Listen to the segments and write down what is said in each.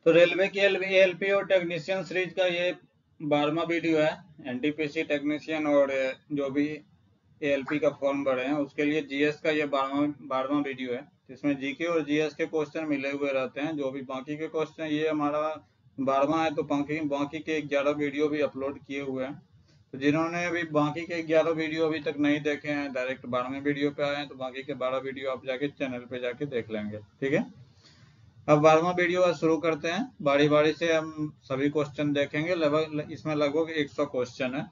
तो रेलवे की एएलपी और टेक्नीशियन सीरीज का ये 12वां वीडियो है। एनटीपीसी टेक्नीशियन और जो भी एएलपी का फॉर्म भरे हैं उसके लिए जीएस का ये 12वां वीडियो है। इसमें जीके और जीएस के क्वेश्चन मिले हुए रहते हैं। जो भी बाकी के क्वेश्चन, ये हमारा 12वां है तो बाकी के 11 वीडियो भी अपलोड किए हुए हैं। तो जिन्होंने अभी बाकी के 11 वीडियो अभी तक नहीं देखे हैं, डायरेक्ट 12वें वीडियो पे आए हैं, तो बाकी के 12 वीडियो आप जाके चैनल पे जाके देख लेंगे। ठीक है, अब 12वां वीडियो शुरू करते हैं। बारी बारी से हम सभी क्वेश्चन देखेंगे। लगभग इसमें लगभग 100 क्वेश्चन है।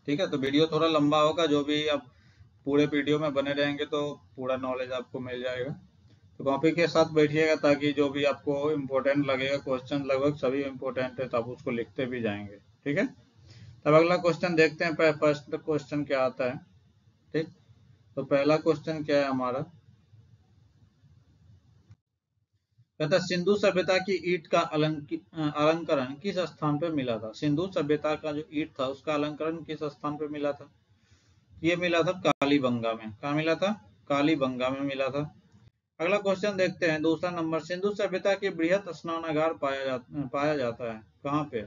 ठीक है, तो वीडियो थोड़ा लंबा होगा। जो भी आप पूरे वीडियो में बने रहेंगे तो पूरा नॉलेज आपको मिल जाएगा। तो कॉपी के साथ बैठिएगा ताकि जो भी आपको इम्पोर्टेंट लगेगा, क्वेश्चन लगभग सभी इम्पोर्टेंट है, तो आप उसको लिखते भी जाएंगे। ठीक है, तब अगला क्वेश्चन देखते हैं। फर्स्ट क्वेश्चन क्या आता है। ठीक, तो पहला क्वेश्चन क्या है हमारा, कहता सिंधु सभ्यता की ईंट का अलंकरण किस स्थान पर मिला था। सिंधु सभ्यता का जो ईंट था उसका अलंकरण किस स्थान पर मिला था। ये मिला था कालीबंगा में। कहा मिला था? कालीबंगा में मिला था। अगला क्वेश्चन देखते हैं, दूसरा नंबर। सिंधु सभ्यता के बृहत स्नानागार पाया जाता है कहाँ पे।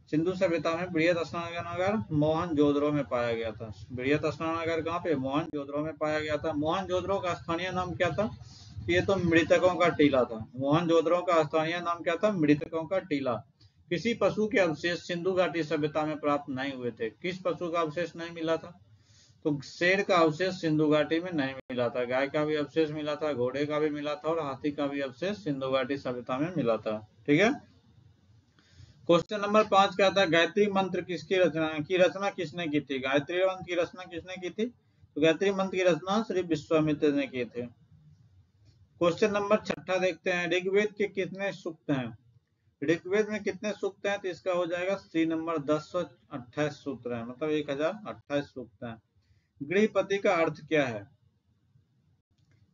सिंधु सभ्यता में बृहत स्नानागार मोहनजोदड़ो में पाया गया था। बृहत स्नानागार कहाँ पे? मोहनजोदड़ो में पाया गया था। मोहनजोदड़ो का स्थानीय नाम क्या था? ये तो मृतकों का टीला था। मोहनजोदड़ो का स्थानीय नाम क्या था? मृतकों का टीला। किसी पशु के अवशेष सिंधु घाटी सभ्यता में प्राप्त नहीं हुए थे। किस पशु का अवशेष नहीं मिला था? तो शेर का अवशेष सिंधु घाटी में नहीं मिला था। गाय का भी अवशेष मिला था, घोड़े का भी मिला था और हाथी का भी अवशेष सिंधु घाटी सभ्यता में मिला था। ठीक है, क्वेश्चन नंबर 5 क्या था, गायत्री मंत्र किसकी रचना किसने की थी। गायत्री मंत्र की रचना किसने की थी? तो गायत्री मंत्र की रचना श्री विश्वामित्र ने की थी। क्वेश्चन नंबर 6 देखते हैं, ऋग्वेद के कितने सूक्त हैं। ऋग्वेद में कितने सूक्त हैं? तो इसका हो जाएगा सी नंबर 1028 सूत्र है, मतलब 1028 सूक्त है। गृहपति का अर्थ क्या है?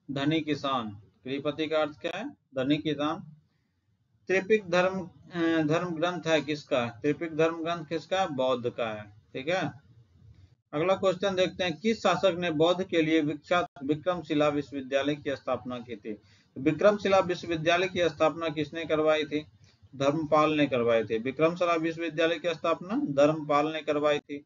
धनी किसान। गृहपति का अर्थ क्या है? धनी किसान। त्रिपिक धर्म ग्रंथ है किसका? त्रिपिक धर्म ग्रंथ किसका? बौद्ध का है। ठीक है, अगला क्वेश्चन देखते हैं, किस शासक ने बौद्ध के लिए विख्यात विक्रमशिला विश्वविद्यालय की स्थापना की थी। विक्रमशिला विश्वविद्यालय की स्थापना किसने करवाई थी? धर्मपाल ने करवाई थी। विक्रमशिला विश्वविद्यालय की स्थापना धर्मपाल ने करवाई थी।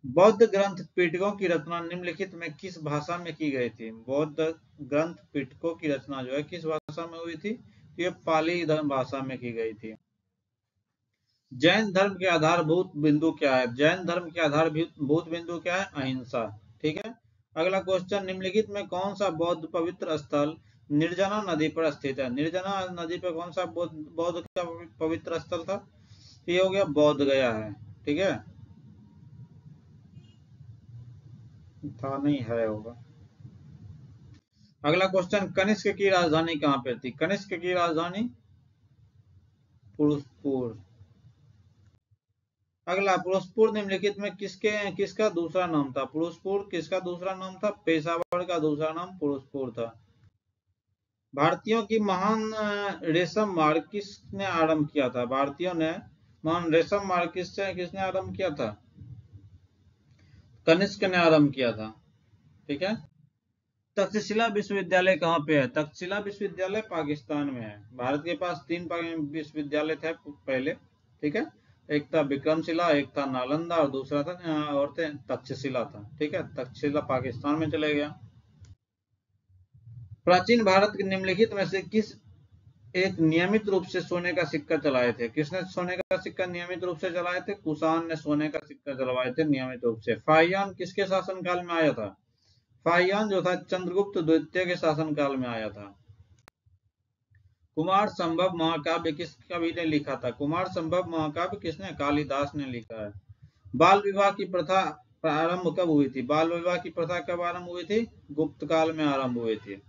बौद्ध ग्रंथ पिटकों की रचना निम्नलिखित में किस भाषा में की गई थी। बौद्ध ग्रंथ पिटकों की रचना जो है किस भाषा में हुई थी? ये पाली भाषा में की गई थी। जैन धर्म के आधारभूत बिंदु क्या है? जैन धर्म के आधारभूत बिंदु क्या है? अहिंसा। ठीक है, अगला क्वेश्चन, निम्नलिखित में कौन सा बौद्ध पवित्र स्थल निर्जना नदी पर स्थित है। निर्जना नदी पर कौन सा बौद्ध का पवित्र स्थल था? ये हो गया बोध गया है। ठीक है, था नहीं है होगा। अगला क्वेश्चन, कनिष्क की राजधानी कहाँ पे थी। कनिष्क की राजधानी पुरुषपुर। अगला, पुरुषपुर निम्नलिखित में किसका दूसरा नाम था। पुरुषपुर किसका दूसरा नाम था? पेशावर का दूसरा नाम पुरुषपुर था। भारतीयों की महान रेशम मार्ग किसने आरंभ किया था। भारतीयों ने महान रेशम मार्ग किसने आरंभ किया था? कनिष्क ने आरंभ किया था। ठीक है, तक्षशिला विश्वविद्यालय कहाँ पे है। तक्षशिला विश्वविद्यालय पाकिस्तान में है। भारत के पास 3 विश्वविद्यालय थे पहले। ठीक है, एक था विक्रमशिला, एक था नालंदा और दूसरा था और तक्षशिला था। ठीक है, तक्षशिला पाकिस्तान में चले गया। प्राचीन भारत के निम्नलिखित में से किस एक नियमित रूप से सोने का सिक्का चलाए थे। किसने सोने का सिक्का नियमित रूप से चलाए थे? कुषाण ने सोने का सिक्का चलवाए थे नियमित रूप से। फाहियान किसके शासनकाल में आया था? फाहियान जो था चंद्रगुप्त द्वितीय के शासनकाल में आया था। कुमार संभव महाकाव्य किस कवि ने लिखा था? कुमार संभव महाकाव्य किसने? कालिदास ने लिखा है। बाल विवाह की प्रथा प्रारंभ कब हुई थी? बाल विवाह की प्रथा कब आरंभ हुई थी? गुप्त काल में आरंभ हुई थी।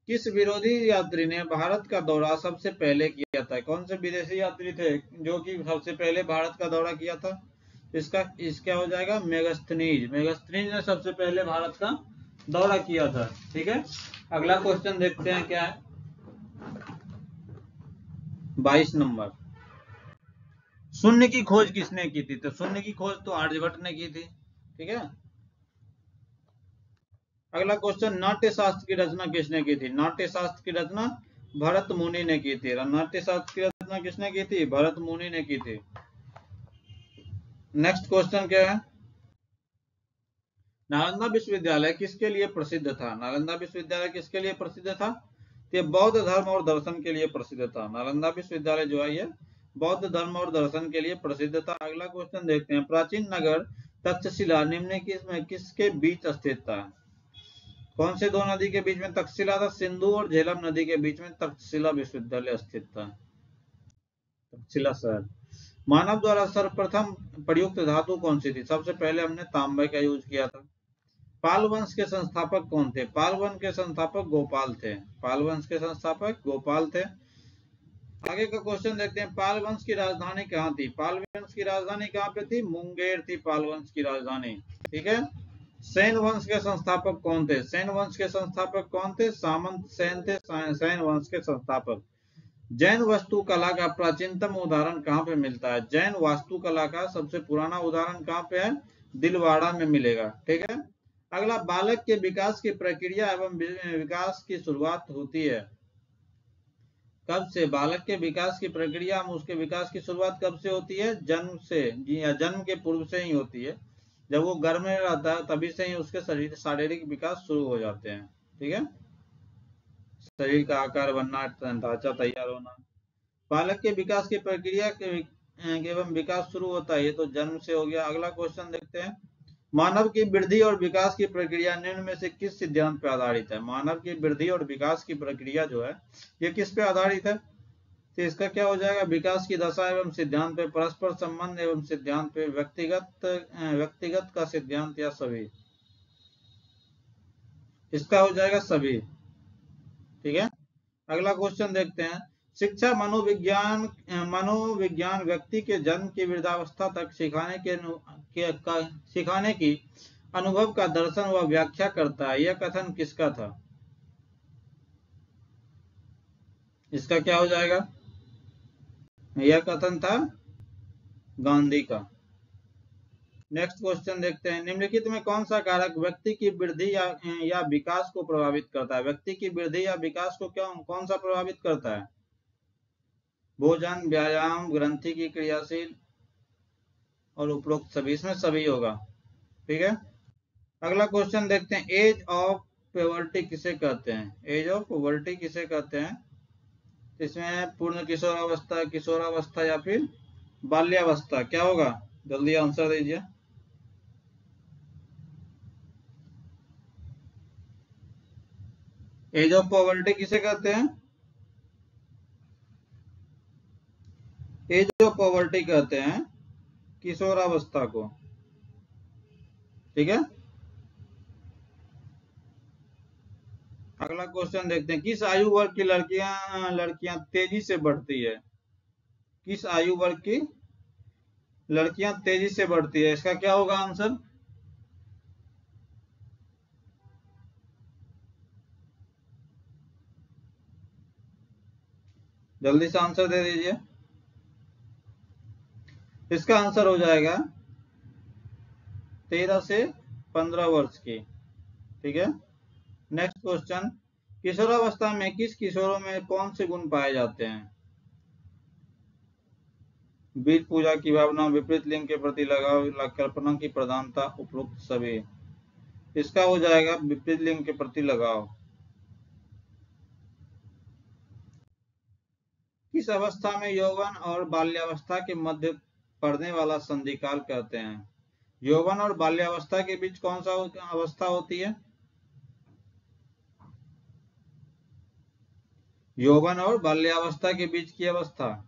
किस विरोधी यात्री ने भारत का दौरा सबसे पहले किया था? कौन से विदेशी यात्री थे जो कि सबसे पहले भारत का दौरा किया था? इसका हो जाएगा मेगस्थनीज। मेगस्थनीज ने सबसे पहले भारत का दौरा किया था। ठीक है, अगला क्वेश्चन देखते हैं क्या है, 22 नंबर। शून्य की खोज किसने की थी? तो शून्य की खोज तो आर्यभट्ट ने की थी। ठीक है, अगला क्वेश्चन, नाट्य शास्त्र की रचना किसने की थी? नाट्य शास्त्र की रचना भरत मुनि ने की थी। नाट्य शास्त्र की रचना किसने की थी? भरत मुनि ने की थी। नेक्स्ट क्वेश्चन क्या है? नालंदा विश्वविद्यालय किसके लिए प्रसिद्ध था? नालंदा विश्वविद्यालय किसके लिए प्रसिद्ध था? ये बौद्ध धर्म और दर्शन के लिए प्रसिद्ध था। नालंदा विश्वविद्यालय जो है ये बौद्ध धर्म और दर्शन के लिए प्रसिद्ध था। अगला क्वेश्चन देखते हैं। प्राचीन नगर तक्षशिला निम्नलिखित में किसके बीच स्थित था? कौन से दो नदी के बीच में तक्षशिला था? सिंधु और झेलम नदी के बीच में तक्षशिला विश्वविद्यालय स्थित था। तक्षशिला शहर। मानव द्वारा सर्वप्रथम प्रयुक्त धातु कौन सी थी? सबसे पहले हमने तांबे का यूज किया था। पाल वंश के संस्थापक कौन थे? पाल वंश के संस्थापक गोपाल थे। पाल वंश के संस्थापक गोपाल थे। आगे का क्वेश्चन देखते हैं। पाल वंश की राजधानी कहाँ थी? पाल वंश की राजधानी कहाँ पे थी? मुंगेर थी पाल वंश की राजधानी। ठीक है। सेन वंश के संस्थापक कौन थे? सेन वंश के संस्थापक कौन थे? सामंत सेन थे सेन वंश के संस्थापक। जैन वास्तुकला का प्राचीनतम उदाहरण कहाँ पे मिलता है? जैन वास्तुकला का सबसे पुराना उदाहरण कहाँ पे है? दिलवाड़ा में मिलेगा। ठीक है। अगला, बालक के विकास की प्रक्रिया एवं विकास की शुरुआत होती है कब से? बालक के विकास की प्रक्रिया उसके विकास की शुरुआत कब से होती है? जन्म से। जी हाँ, जन्म के पूर्व से ही होती है। जब वो गर्भ में रहता है तभी से ही उसके शारीरिक विकास शुरू हो जाते हैं। ठीक है। शरीर का आकार बनना, ढांचा तैयार होना। बालक के विकास की प्रक्रिया एवं विकास शुरू होता है, ये तो जन्म से हो गया। अगला क्वेश्चन देखते हैं। मानव की वृद्धि और विकास की प्रक्रिया निम्न में से किस सिद्धांत पर आधारित है? मानव की वृद्धि और विकास की प्रक्रिया जो है ये किस पे आधारित है? तो इसका क्या हो जाएगा? विकास की दशा एवं सिद्धांत पे, परस्पर संबंध एवं सिद्धांत पे, व्यक्तिगत का सिद्धांत या सभी? इसका हो जाएगा सभी। ठीक है। अगला क्वेश्चन देखते हैं। शिक्षा मनोविज्ञान व्यक्ति के जन्म की वृद्धावस्था तक सिखाने की अनुभव का दर्शन व व्याख्या करता है। यह कथन किसका था? इसका क्या हो जाएगा? यह कथन था गांधी का। नेक्स्ट क्वेश्चन देखते हैं। निम्नलिखित में कौन सा कारक व्यक्ति की वृद्धि या विकास को प्रभावित करता है? व्यक्ति की वृद्धि या विकास को कौन सा प्रभावित करता है? भोजन, व्यायाम, ग्रंथि की क्रियाशील और उपरोक्त सभी। इसमें सभी होगा। ठीक है। अगला क्वेश्चन देखते हैं। एज ऑफ प्यूबर्टी किसे कहते हैं? एज ऑफ प्यूबर्टी किसे कहते हैं? इसमें पूर्ण किशोरावस्था, किशोरावस्था या फिर बाल्यावस्था, क्या होगा? जल्दी आंसर दीजिए। एज ऑफ प्यूबर्टी किसे कहते हैं? एज ऑफ प्यूबर्टी कहते हैं किशोरावस्था को। ठीक है। अगला क्वेश्चन देखते हैं। किस आयु वर्ग की लड़कियां तेजी से बढ़ती है? किस आयु वर्ग की लड़कियां तेजी से बढ़ती है? इसका क्या होगा आंसर? जल्दी से आंसर दे दीजिए। इसका आंसर हो जाएगा 13 से 15 वर्ष की। ठीक है। Next question. किशोरावस्था में किस किशोरों में कौन से गुण पाए जाते हैं? बीज पूजा की भावना, विपरीत लिंग के प्रति लगाव, कल्पना की प्रधानता, उपरोक्त सभी। इसका हो जाएगा विपरीत लिंग के प्रति लगाव। किस अवस्था में यौवन और बाल्यावस्था के मध्य पड़ने वाला संधिकाल कहते हैं? यौवन और बाल्यावस्था के बीच कौन सा अवस्था होती है? यौवन और बाल्यावस्था के बीच की अवस्था।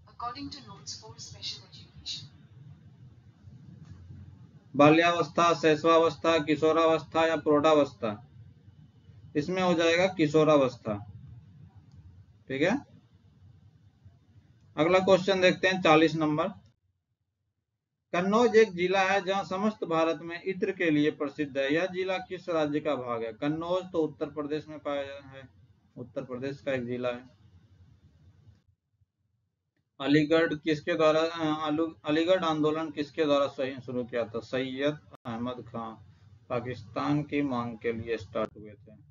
According to notes for special education. बाल्यावस्था, शैशवावस्था, किशोरावस्था या प्रौढ़ावस्था? इसमें हो जाएगा किशोरावस्था। ठीक है। अगला क्वेश्चन देखते हैं 40 नंबर। कन्नौज एक जिला है जहां समस्त भारत में इत्र के लिए प्रसिद्ध है। यह जिला किस राज्य का भाग है? कन्नौज तो उत्तर प्रदेश में पाया जाता है, उत्तर प्रदेश का एक जिला है। अलीगढ़ किसके द्वारा अलीगढ़ आंदोलन किसके द्वारा शुरू किया था? सैयद अहमद खान पाकिस्तान की मांग के लिए स्टार्ट हुए थे।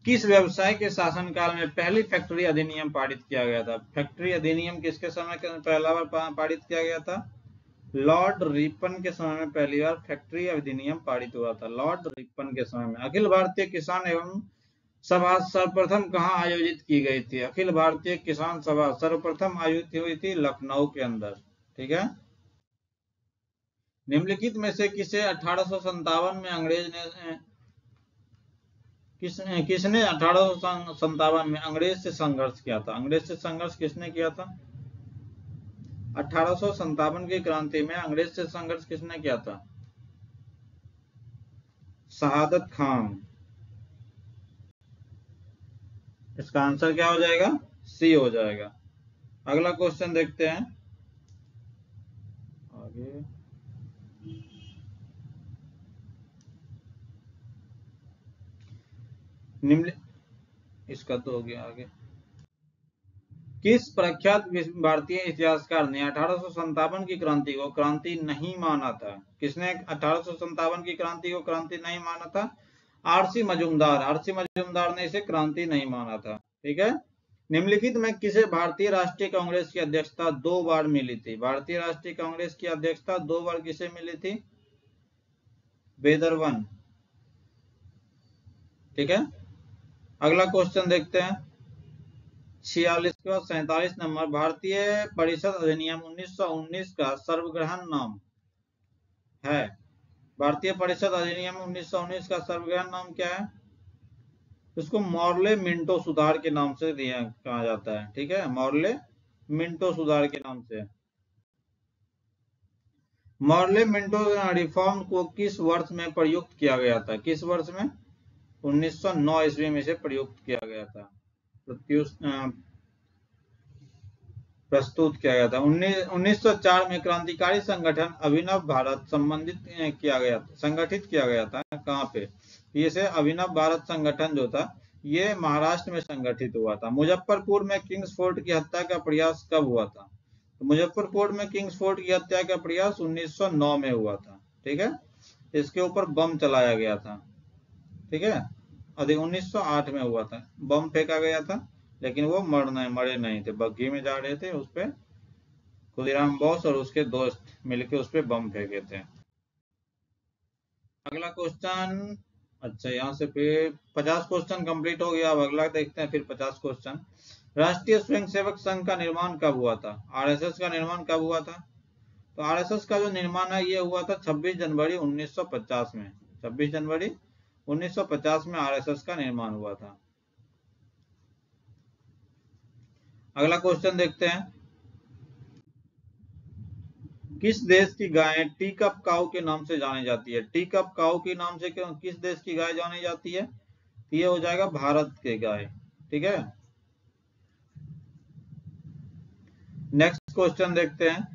किस व्यवसाय के शासनकाल में पहली फैक्ट्री अधिनियम पारित किया गया था? फैक्ट्री अधिनियम किसके समय पहला बार पारित किया गया था? लॉर्ड रिपन के समय में पहली बार फैक्ट्री अधिनियम पारित हुआ था, लॉर्ड रिपन के समय में। अखिल भारतीय किसान एवं सभा सर्वप्रथम कहाँ आयोजित की गई थी? अखिल भारतीय किसान सभा सर्वप्रथम आयोजित हुई थी लखनऊ के अंदर। ठीक है। निम्नलिखित में से किसे 1857 में अंग्रेज ने किसने 1857 में अंग्रेज से संघर्ष किया था? अंग्रेज से संघर्ष किसने किया था? 1857 की क्रांति में अंग्रेज से संघर्ष किसने किया था? शहादत खान। इसका आंसर क्या हो जाएगा? सी हो जाएगा। अगला क्वेश्चन देखते हैं आगे। निम्न इसका तो हो गया आगे। किस प्रख्यात भारतीय इतिहासकार ने 1857 की क्रांति को क्रांति नहीं माना था? किसने 1857 की क्रांति को क्रांति नहीं माना था? आरसी मजूमदार। आरसी मजूमदार ने इसे क्रांति नहीं माना था। ठीक है। निम्नलिखित में किसे भारतीय राष्ट्रीय कांग्रेस की अध्यक्षता 2 बार मिली थी? भारतीय राष्ट्रीय कांग्रेस की अध्यक्षता 2 बार किसे मिली थी? बेदरवन। ठीक है। अगला क्वेश्चन देखते हैं 46 का 47 नंबर। भारतीय परिषद अधिनियम 1919 का सर्वग्रहण नाम है? भारतीय परिषद अधिनियम 1919 का सर्वग्रहण नाम क्या है? इसको मॉर्ले मिंटो सुधार के नाम से कहा जाता है। ठीक है। मॉर्ले मिंटो सुधार के नाम से। मॉर्ले मिंटो रिफॉर्म को किस वर्ष में प्रयुक्त किया गया था? किस वर्ष में? 1909 ईस्वी में से प्रयुक्त किया गया था, प्रस्तुत किया गया था। 1904 में क्रांतिकारी संगठन अभिनव भारत संगठित किया गया था। कहाँ पे? ये से अभिनव भारत संगठन जो था ये महाराष्ट्र में संगठित हुआ था। मुजफ्फरपुर में किंग्स फोर्ट की हत्या का प्रयास कब हुआ था? तो मुजफ्फरपुर में किंग्स फोर्ट की हत्या का प्रयास 1909 में हुआ था। ठीक है। इसके ऊपर बम चलाया गया था। ठीक है। अधिक 1908 में हुआ था, बम फेंका गया था, लेकिन वो मरे नहीं थे। बग्घी में जा रहे थे, उस पे खुदीराम बोस और उसके दोस्त मिलकर उस पे बम फेंके थे। अगला क्वेश्चन। अच्छा, यहाँ से फिर 50 क्वेश्चन कंप्लीट हो गया। अब अगला देखते हैं फिर 50 क्वेश्चन। राष्ट्रीय स्वयंसेवक संघ का निर्माण कब हुआ था? आरएसएस का निर्माण कब हुआ था? तो आरएसएस का जो निर्माण है ये हुआ था 26 जनवरी 1950 में। 26 जनवरी 1950 में आरएसएस का निर्माण हुआ था। अगला क्वेश्चन देखते हैं। किस देश की गाय टी कप काऊ के नाम से जानी जाती है? टी कप काऊ के नाम से क्यों किस देश की गाय जानी जाती है? ये हो जाएगा भारत के गाय। ठीक है। नेक्स्ट क्वेश्चन देखते हैं।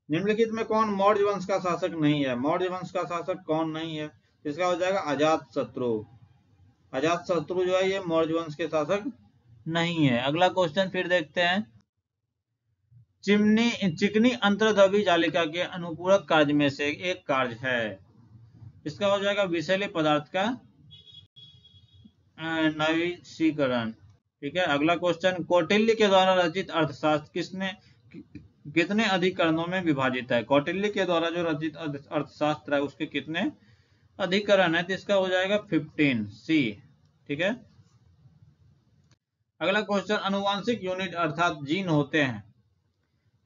निम्नलिखित में कौन मौर्य वंश का शासक नहीं है? मौर्य वंश का शासक कौन नहीं है? इसका हो जाएगा अजात शत्रु। अजात शत्रु जो है ये मौर्य वंश के शासक नहीं है। अगला क्वेश्चन फिर देखते हैं। चिकनी अंतर्द्रव्यी जालिका के अनुपूरक कार्य में से एक कार्य है। इसका हो जाएगा विषैले पदार्थ का नवीनीकरण। ठीक है। अगला क्वेश्चन। कौटिल्य के द्वारा रचित अर्थशास्त्र कितने अधिकरणों में विभाजित है? कौटिल्य के द्वारा जो रचित अर्थशास्त्र है उसके कितने अधिकरण है? तो इसका हो जाएगा 15 सी। ठीक है। अगला क्वेश्चन। अनुवांशिक यूनिट अर्थात जीन होते हैं,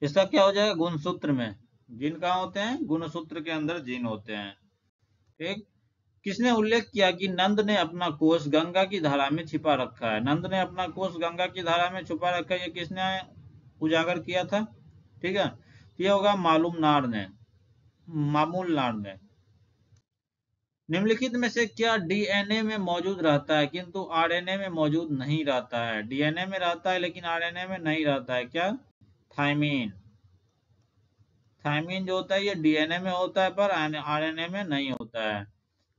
इसका क्या हो जाएगा? गुणसूत्र में। जीन कहाँ होते हैं? गुणसूत्र के अंदर जीन होते हैं। ठीक। किसने उल्लेख किया कि नंद ने अपना कोष गंगा की धारा में छिपा रखा है? नंद ने अपना कोष गंगा की धारा में छुपा रखा है, ये किसने उजागर किया था? ठीक है। ये होगा मामूल नार ने। निम्नलिखित में से क्या डीएनए में मौजूद रहता है किंतु आरएनए में मौजूद नहीं रहता है? डीएनए में रहता है लेकिन आरएनए में नहीं रहता है। क्या? थायमीन। थायमीन जो होता है ये डीएनए में होता है पर आरएनए में नहीं होता है।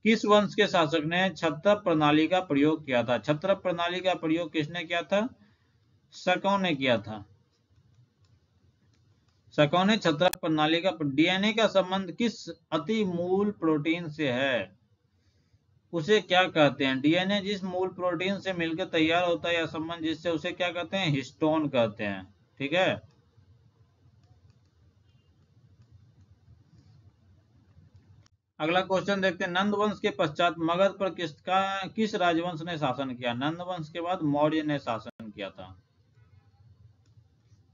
किस वंश के शासक ने छत्रप प्रणाली का प्रयोग किया था? छत्रप प्रणाली का प्रयोग किसने किया था? शकों ने किया था। शकों ने छत्रप प्रणाली का। डीएनए का संबंध किस अति मूल प्रोटीन से है? उसे क्या कहते हैं? डीएनए जिस मूल प्रोटीन से मिलकर तैयार होता है या संबंध जिससे, उसे क्या कहते हैं? हिस्टोन कहते हैं। ठीक है। अगला क्वेश्चन देखते हैं, नंद वंश के पश्चात मगध पर किस राजवंश ने शासन किया? नंद वंश के बाद मौर्य ने शासन किया था।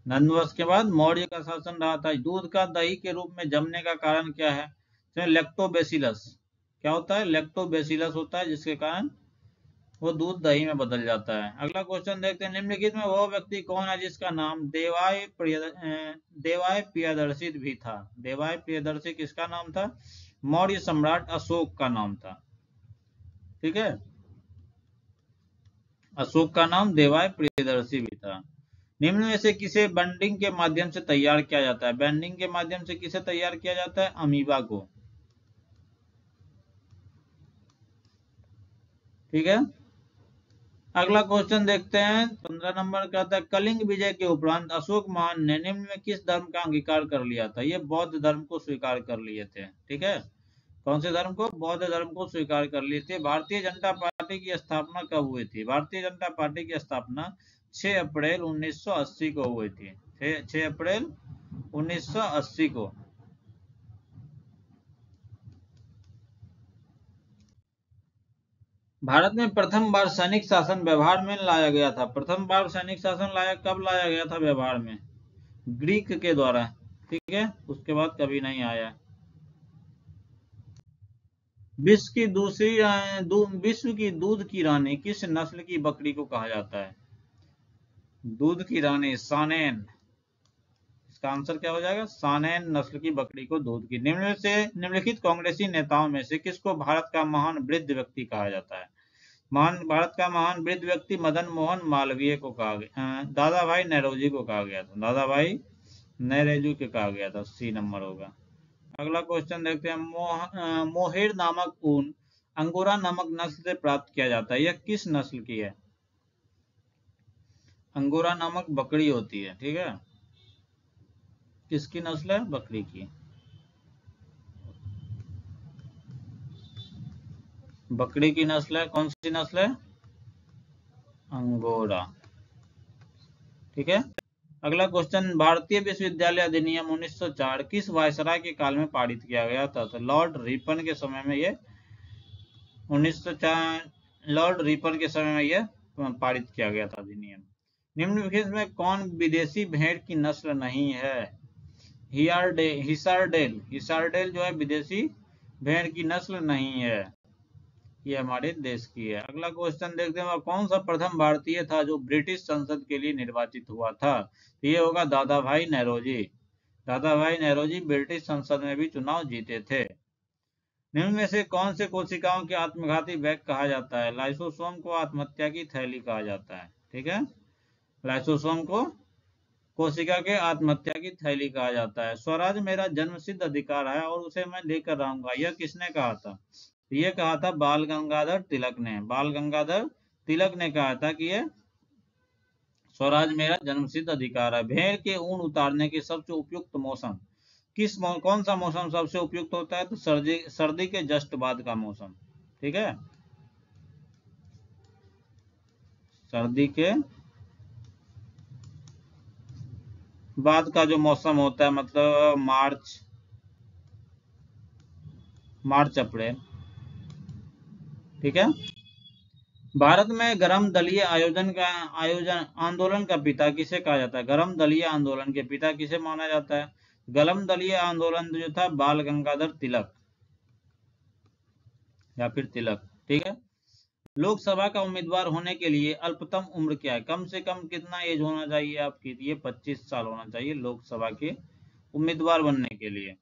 नंद वंश के बाद मौर्य का शासन रहा था। दूध का दही के रूप में जमने का कारण क्या है? तो लैक्टोबैसिलस। क्या होता है? लैक्टोबैसिलस होता है, जिसके कारण वो दूध दही में बदल जाता है। अगला क्वेश्चन देखते हैं, निम्नलिखित में वो व्यक्ति कौन है जिसका नाम देवाय प्रियदर्शी भी था? देवाय प्रियदर्शी किसका नाम था? मौर्य सम्राट अशोक का नाम था। ठीक है। अशोक का नाम देवाय प्रियदर्शी भी था। निम्न में से किसे बंडिंग के माध्यम से तैयार किया जाता है? बेंडिंग के माध्यम से किसे तैयार किया जाता है? अमीबा को। ठीक है। अगला क्वेश्चन देखते हैं, 15 नंबर का था, कलिंग विजय के उपरांत अशोक महान ने निम्न में किस धर्म का अंगीकार कर लिया था? ये बौद्ध धर्म को स्वीकार कर लिए थे। ठीक है। कौन से धर्म को? बौद्ध धर्म को स्वीकार कर लिए थे। भारतीय जनता पार्टी की स्थापना कब हुई थी? भारतीय जनता पार्टी की स्थापना 6 अप्रैल 1980 को हुई थी। 6 अप्रैल 1980 को। भारत में प्रथम बार सैनिक शासन व्यवहार में लाया गया था। प्रथम बार सैनिक शासन कब लाया गया था व्यवहार में? ग्रीक के द्वारा। ठीक है। उसके बाद कभी नहीं आया। विश्व की दूध की रानी किस नस्ल की बकरी को कहा जाता है? दूध की रानी सानेन। इसका आंसर क्या हो जाएगा? सानेन नस्ल की बकरी को दूध की। निम्नलिखित कांग्रेसी नेताओं में से किसको भारत का महान वृद्ध व्यक्ति कहा जाता है? भारत का महान वृद्ध व्यक्ति मदन मोहन मालवीय को कहा गया, दादा भाई नौरोजी को कहा गया था। दादा भाई नौरोजी को कहा गया था। सी नंबर होगा। अगला क्वेश्चन देखते हैं, मोहेर नामक ऊन अंगोरा नामक नस्ल से प्राप्त किया जाता है। यह किस नस्ल की है? अंगोरा नामक बकरी होती है। ठीक है। किसकी नस्ल है? बकरी की। बकरी की नस्ल है। कौन सी नस्ल है? अंगोरा। ठीक है। अगला क्वेश्चन, भारतीय विश्वविद्यालय अधिनियम 1904 किस वायसराय के काल में पारित किया गया था? तो लॉर्ड रिपन के समय में ये 1904 लॉर्ड रिपन के समय में यह पारित किया गया था अधिनियम। निम्नलिखित में कौन विदेशी भेड़ की नस्ल नहीं है? हिसारडेल। हिसारडेल जो है विदेशी भेड़ की नस्ल नहीं है, ये हमारे देश की है। अगला क्वेश्चन देखते हैं, कौन सा प्रथम भारतीय था जो ब्रिटिश संसद के लिए निर्वाचित हुआ था? ये होगा दादा भाई नौरोजी। दादा भाई नौरोजी ब्रिटिश संसद में भी चुनाव जीते थे। निम्न में से कौन से कोशिकाओं के आत्मघाती बैग कहा जाता है? लाइसोसोम को आत्महत्या की थैली कहा जाता है। ठीक है। लाइसोसोम को कोशिका के आत्महत्या की थैली कहा जाता है। स्वराज मेरा जन्मसिद्ध अधिकार है और उसे मैं लेकर रहूंगा, यह किसने कहा था? ये कहा था बाल गंगाधर तिलक ने। बाल गंगाधर तिलक ने कहा था कि ये स्वराज मेरा जन्मसिद्ध अधिकार है। भेड़ के ऊन उतारने की सबसे उपयुक्त मौसम कौन सा मौसम सबसे उपयुक्त होता है? तो सर्दी के जस्ट बाद का मौसम। ठीक है। सर्दी के बाद का जो मौसम होता है, मतलब मार्च अप्रैल। ठीक है। भारत में गरम दलीय आंदोलन का पिता किसे कहा जाता है? गरम दलीय आंदोलन के पिता किसे माना जाता है? गरम दलीय आंदोलन जो था बाल गंगाधर तिलक या फिर तिलक। ठीक है। लोकसभा का उम्मीदवार होने के लिए अल्पतम उम्र क्या है? कम से कम कितना एज होना चाहिए आपकी? ये 25 साल होना चाहिए लोकसभा के उम्मीदवार बनने के लिए।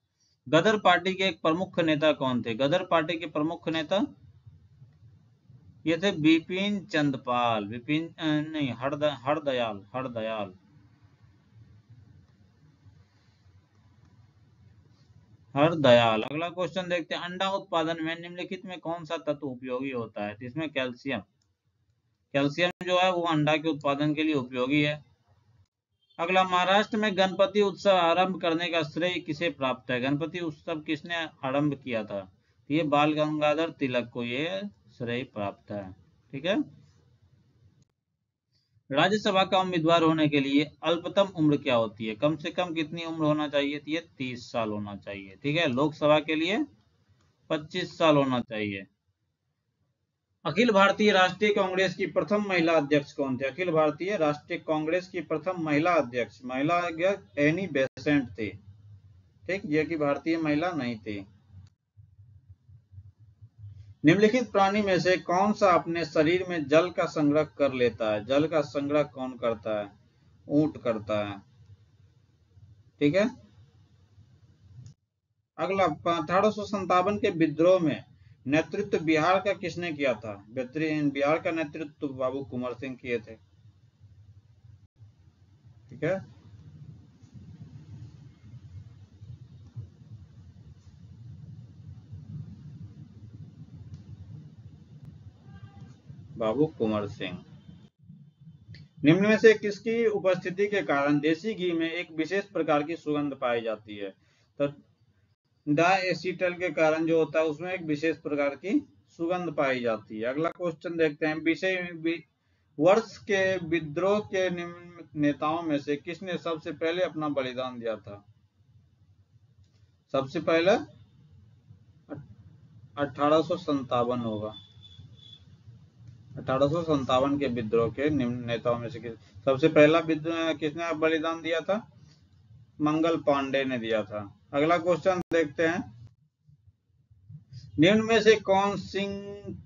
गदर पार्टी के एक प्रमुख नेता कौन थे? गदर पार्टी के प्रमुख नेता ये थे बिपिन चंद्रपाल। नहीं, हरदयाल। हरदयाल। अगला क्वेश्चन देखते हैं, अंडा उत्पादन में निम्नलिखित में कौन सा तत्व उपयोगी होता है? इसमें कैल्शियम। कैल्शियम जो है वो अंडा के उत्पादन के लिए उपयोगी है। अगला, महाराष्ट्र में गणपति उत्सव आरंभ करने का श्रेय किसे प्राप्त है? गणपति उत्सव किसने आरंभ किया था? ये बाल गंगाधर तिलक को ये श्रेय प्राप्त है। ठीक है। राज्यसभा का उम्मीदवार होने के लिए अल्पतम उम्र क्या होती है? कम से कम कितनी उम्र होना चाहिए थी? 30 साल होना चाहिए। ठीक है। लोकसभा के लिए 25 साल होना चाहिए। अखिल भारतीय राष्ट्रीय कांग्रेस की प्रथम महिला अध्यक्ष कौन थे? अखिल भारतीय राष्ट्रीय कांग्रेस की प्रथम महिला अध्यक्ष एनी बेसेंट थे। ठीक, ये कि भारतीय महिला नहीं थी। निम्नलिखित प्राणी में से कौन सा अपने शरीर में जल का संग्रह कर लेता है? जल का संग्रह कौन करता है? ऊंट करता है। ठीक है। अगला, 1857 के विद्रोह में नेतृत्व बिहार का किसने किया था? बिहार का नेतृत्व बाबू कुंवर सिंह किए थे। ठीक है। बाबू कुंवर सिंह। निम्न में से किसकी उपस्थिति के कारण देसी घी में एक विशेष प्रकार की सुगंध पाई जाती है? तो डाएसिटल के कारण जो होता है उसमें एक विशेष प्रकार की सुगंध पाई जाती है। अगला क्वेश्चन देखते हैं। वर्ष के विद्रोह के निम्न नेताओं में से किसने सबसे पहले अपना बलिदान दिया था? सबसे पहले 1857 होगा। 1857 के विद्रोह के निम्न नेताओं में से सबसे पहला विद्रोह किसने बलिदान दिया था? मंगल पांडे ने दिया था। अगला क्वेश्चन देखते हैं। निम्न में से कौन सिंह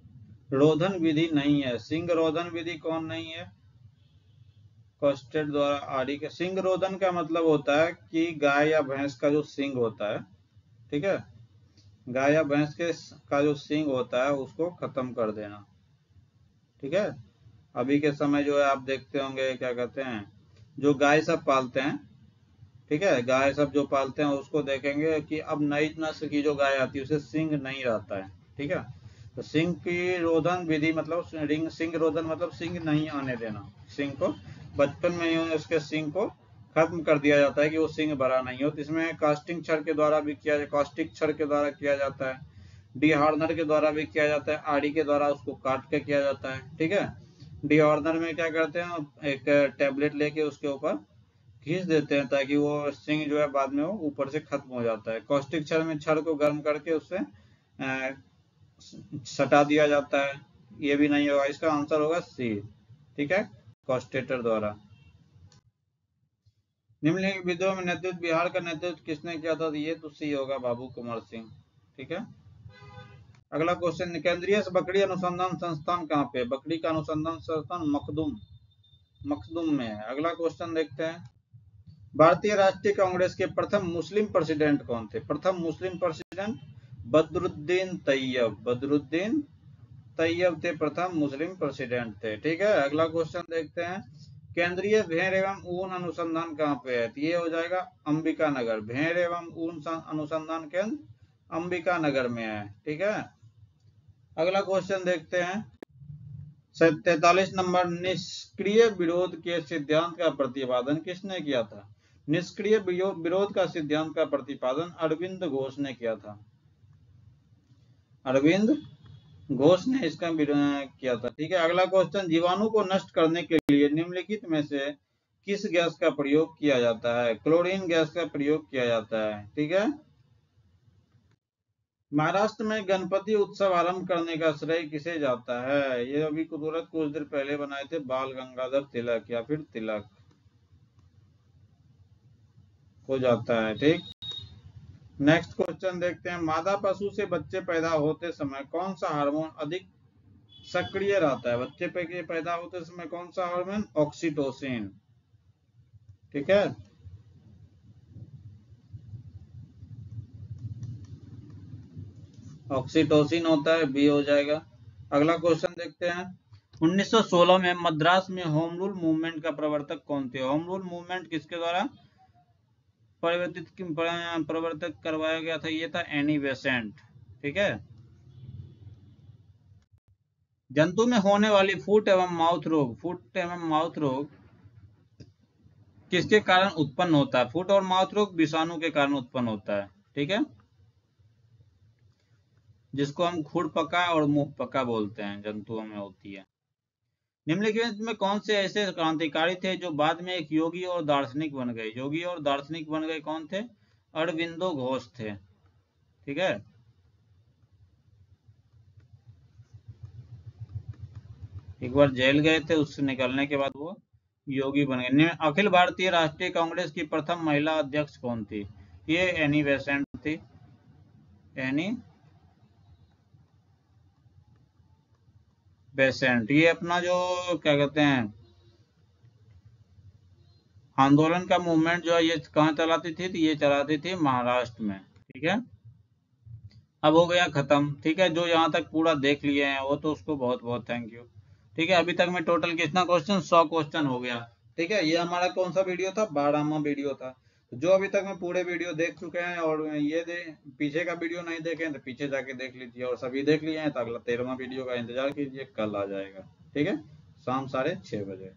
रोधन विधि नहीं है? सिंह रोधन विधि कौन नहीं है? कॉस्टेट द्वारा आड़ी के सिंह रोधन का मतलब होता है कि गाय या भैंस का जो सिंग होता है, ठीक है, गाय या भैंस के का जो सिंग होता है उसको खत्म कर देना। ठीक है। अभी के समय जो है आप देखते होंगे, क्या कहते हैं, जो गाय सब पालते हैं, ठीक है, गाय सब जो पालते हैं उसको देखेंगे कि अब नई नस्ल की जो गाय आती है उसे सिंग नहीं रहता है। ठीक है। तो सिंग की रोधन विधि मतलब सिंग रोधन मतलब सिंग नहीं आने देना। सिंग को बचपन में ही उसके सिंग को खत्म कर दिया जाता है कि वो सिंग बड़ा नहीं हो। तो इसमें कास्टिंग छड़ के द्वारा भी किया, कास्टिक छड़ के द्वारा किया जाता है, डीहार्नर के द्वारा भी किया जाता है, आड़ी के द्वारा उसको काट के किया जाता है। ठीक है। डीहार्नर में क्या करते हैं, एक टेबलेट लेके उसके ऊपर खींच देते हैं ताकि वो सिंग जो है बाद में वो ऊपर से खत्म हो जाता है। कॉस्टिक छड़ में छड़ को गर्म करके उससे सटा दिया जाता है। ये भी नहीं होगा, इसका आंसर होगा सी। ठीक है, कॉस्टेटर द्वारा। निम्नलिखित विद्रोह में नेतृत्व बिहार का नेतृत्व किसने किया था? ये तो सी होगा, बाबू कुंवर सिंह। ठीक है। अगला क्वेश्चन, केंद्रीय बकरी अनुसंधान संस्थान कहाँ पे? बकरी का अनुसंधान संस्थान मखदुम में है। अगला क्वेश्चन देखते हैं। भारतीय राष्ट्रीय कांग्रेस के प्रथम मुस्लिम प्रेसिडेंट कौन थे? प्रथम मुस्लिम प्रेसिडेंट बदरुद्दीन तैयब थे, प्रथम मुस्लिम प्रेसिडेंट थे। ठीक है। अगला क्वेश्चन देखते हैं। केंद्रीय भेड़ एवं ऊन अनुसंधान कहाँ पे है? ये हो जाएगा अंबिका नगर। भेड़ एवं ऊन अनुसंधान केंद्र अंबिका नगर में है। ठीक है। अगला क्वेश्चन देखते हैं। 43 नंबर, निष्क्रिय विरोध के सिद्धांत का प्रतिपादन किसने किया था? निष्क्रिय विरोध का सिद्धांत का प्रतिपादन अरविंद घोष ने किया था। अरविंद घोष ने इसका किया था। ठीक है। अगला क्वेश्चन, जीवाणु को नष्ट करने के लिए निम्नलिखित में से किस गैस का प्रयोग किया जाता है? क्लोरीन गैस का प्रयोग किया जाता है। ठीक है। महाराष्ट्र में गणपति उत्सव आरंभ करने का श्रेय किसे जाता है? ये अभी तुरंत कुछ देर पहले बनाए थे बाल गंगाधर तिलक या फिर तिलक को जाता है। ठीक। नेक्स्ट क्वेश्चन देखते हैं। मादा पशु से बच्चे पैदा होते समय कौन सा हार्मोन अधिक सक्रिय रहता है? बच्चे पे पैदा होते समय कौन सा हार्मोन? ऑक्सीटोसिन। ठीक है। ऑक्सीटोसिन होता है, बी हो जाएगा। अगला क्वेश्चन देखते हैं। 1916 में मद्रास में होम रूल मूवमेंट का प्रवर्तक कौन थे? होम रूल मूवमेंट किसके द्वारा प्रवर्तित करवाया गया था? ये था एनी बेसेंट। ठीक है। जंतु में होने वाली फुट एवं माउथ रोग किसके कारण उत्पन्न होता है? फुट और माउथ रोग विषाणु के कारण उत्पन्न होता है। ठीक है। जिसको हम खुरपका और मुंहपका बोलते हैं, जंतुओं में होती है। निम्नलिखित में कौन से ऐसे क्रांतिकारी थे जो बाद में एक योगी और दार्शनिक बन गए? योगी और दार्शनिक बन गए कौन थे? अरविंदो घोष थे। ठीक है, एक बार जेल गए थे, उससे निकलने के बाद वो योगी बन गए। अखिल भारतीय राष्ट्रीय कांग्रेस की प्रथम महिला अध्यक्ष कौन थी? ये एनी बेसेंट थी। एनी बेसेंट, ये अपना जो क्या कहते हैं आंदोलन का मूवमेंट जो है, ये कहाँ चलाती थी? तो ये चलाती थी महाराष्ट्र में। ठीक है, अब हो गया खत्म। ठीक है, जो यहाँ तक पूरा देख लिए हैं वो तो उसको बहुत बहुत थैंक यू। ठीक है, अभी तक में टोटल कितना क्वेश्चन? 100 क्वेश्चन हो गया। ठीक है, ये हमारा कौन सा वीडियो था? 12वां वीडियो था। तो जो अभी तक में पूरे वीडियो देख चुके हैं और ये पीछे का वीडियो नहीं देखे हैं तो पीछे जाके देख लीजिए, और सभी देख लिए हैं तो अगला 13वां वीडियो का इंतजार कीजिए, कल आ जाएगा। ठीक है, शाम 6:30 बजे।